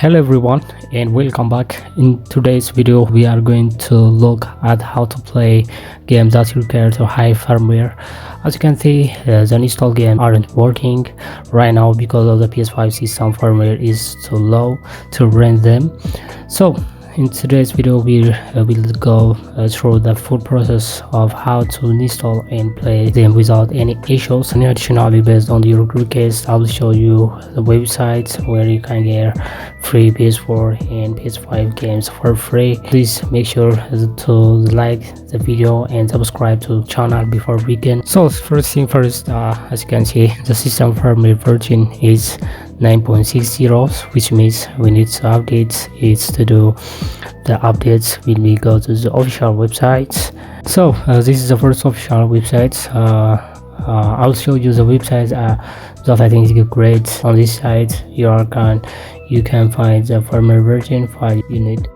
Hello everyone and welcome back. In today's video we are going to look at how to play games that require to high firmware. As you can see, the install games aren't working right now because of the PS5 system firmware is too low to run them. So in today's video we will go through the full process of how to install and play them without any issues, and additionally based on your request I will show you the websites where you can get free PS4 and PS5 games for free. Please make sure to like the video and subscribe to the channel before we begin. So first thing first, as you can see, the system firmware version is 9.60, which means we need to update it. To do the updates when we go to the official websites. So this is the first official website. I'll show you the websites that I think is great. On this site you can find the firmware version file you need.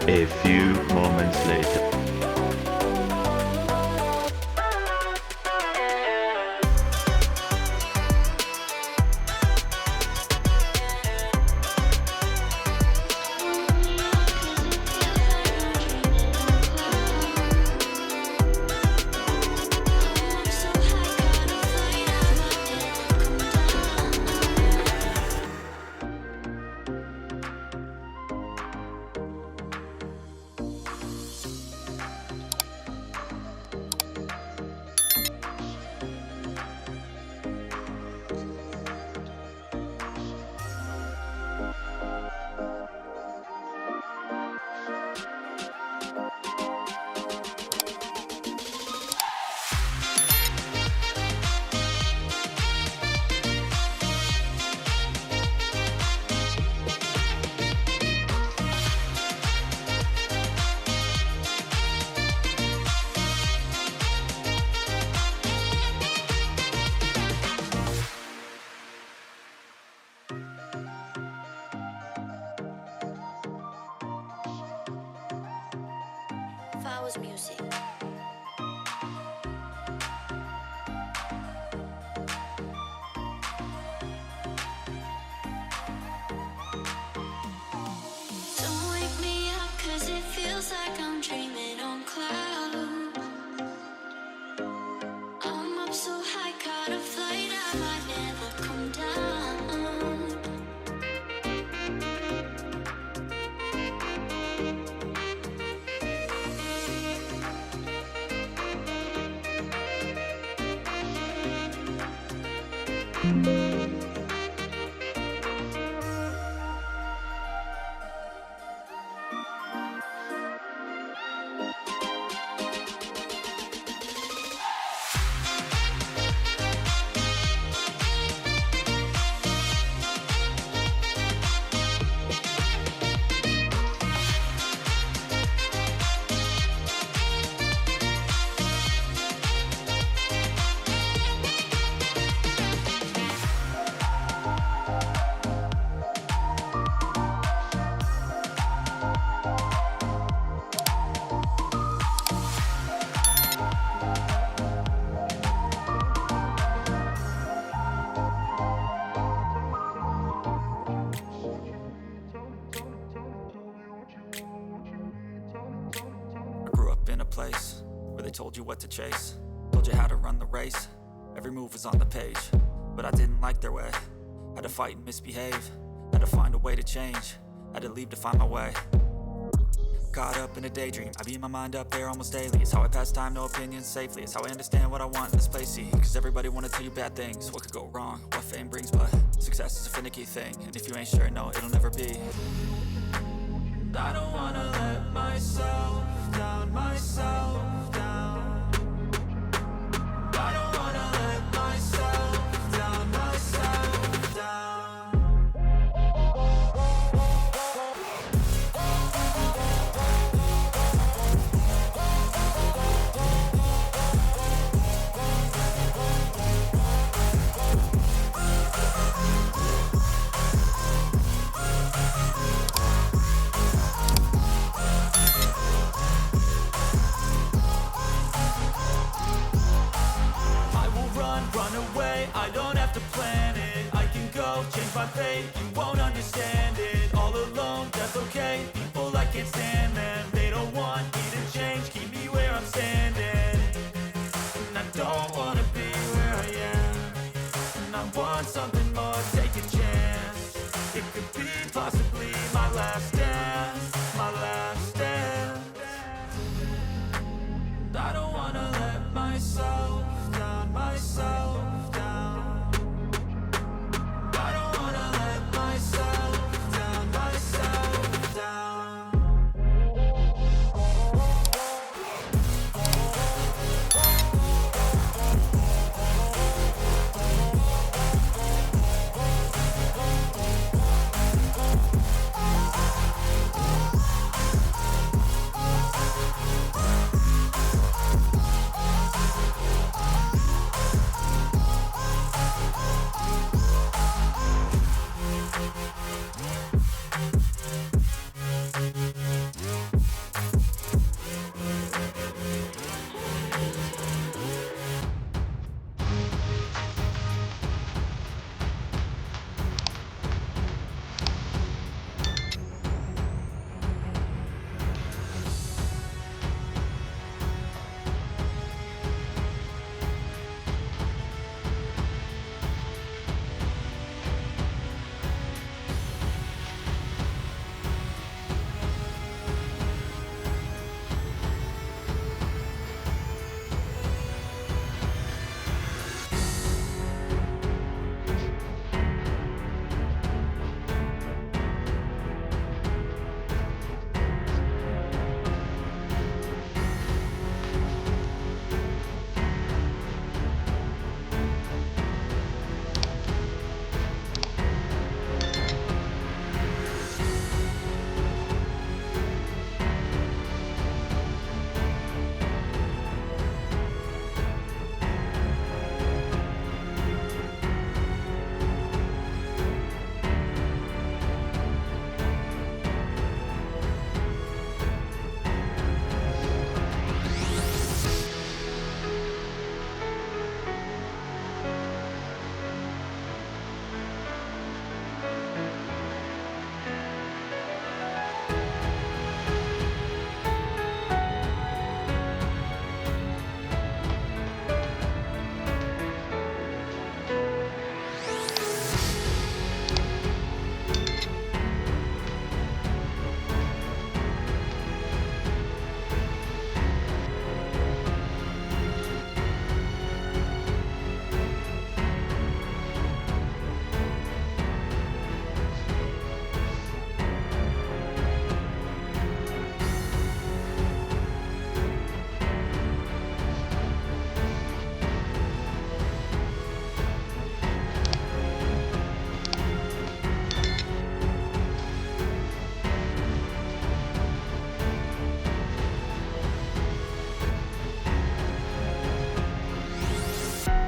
A few moments later. Flowers music. Don't wake me up 'cause Place where they told you what to chase, told you how to run the race. Every move was on the page, but I didn't like their way. Had to fight and misbehave, had to find a way to change, had to leave to find my way. Caught up in a daydream, I beat my mind up there almost daily. It's how I pass time, no opinions safely. It's how I understand what I want in this place, see. Cause everybody wanna tell you bad things, what could go wrong, what fame brings. But success is a finicky thing, and if you ain't sure, no, it'll never be. I don't wanna let myself down, myself down. I don't wanna let myself down, myself down. Run away, I don't have to plan it. I can go, change my fate, you won't understand it. All alone, that's okay, people I can't stand them. They don't want me to change, keep me where I'm standing. And I don't wanna be where I am, and I want something